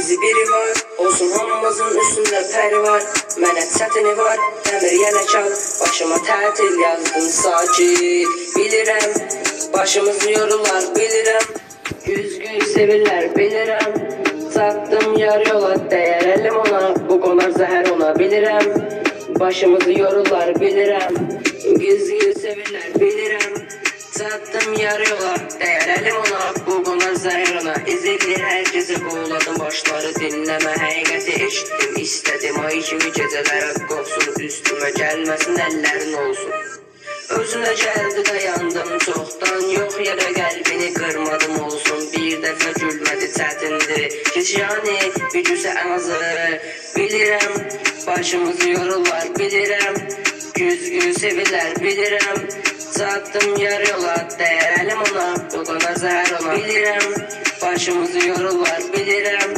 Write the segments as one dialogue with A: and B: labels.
A: bizi biri var. Olsun hamımızın üstündə pəri var. Mənə çətini var, dəmir yenə çal. Başıma tətil yazdım sakit. Bilirəm, başımızı yorurlar bilirəm. Güzgü sevirlər bilirəm. Çatdım yarı yola, dəyər əlim ona. Bu qonar zəhər ona bilirəm. Başımızı yorurlar bilirəm. Güzgü sevirlər bilirəm. Çatdım yarı yola, dəyər əlim ona. Bu qonar zəhər ona. İzikli hər gecə qoğuladım, başları dinləmə. Həqiqəti eşitdim, istədim. Ay kimi gecələrə qovsun, üstümə gəlməsin, əllərin olsun. Özünə gəldi dayandım çoxdan. Yox yerə qəlbini qırmadım olsun. Bir dəfə gülmədi çətindir. Keçyani bir güsə azı. Bilirəm, başımızı yorurlar bilirəm. Güzgü sevirlər bilirəm. Çatdım yarı yola, dəyər əlim ona. Bu qonar zəhər ona bilirəm. Başımızı yorurlar bilirəm.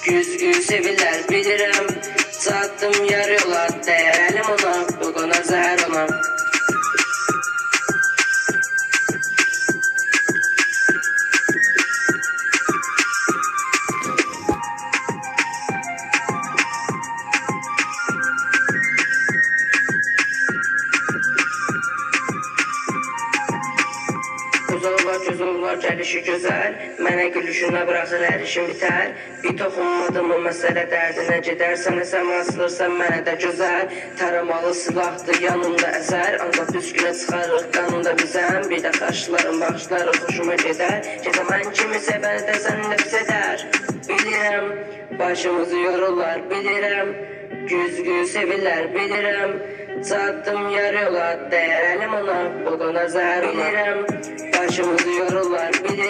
A: Güzgü sevirlər bilirəm. Çatdım yarı yola, dəyər əlim ona. Bu qonar zəhər ona. Göz olurlar, gəlişi gözəl. Mənə gülüşünə buraxır, hər işim bitər. Bir toxunmadım o məsələ dərdinə gedərsən, sən asılırsan mənə də gözəl. Taramalı silahdır yanımda əsər. Ancaq püskünə çıxarıq qanında bizəm. Bir də xaşların baxışları xoşuma gedər. Gecə mən kimi sevəni də sən nəfs edər. Bilirəm, başımızı yorurlar bilirəm. Güzgü sevirlər bilirəm. Çatdım yarı yola, dəyər əlim ona. Bu qonar zəhər ona. Bilirəm, başımızı yorurlar bilirəm.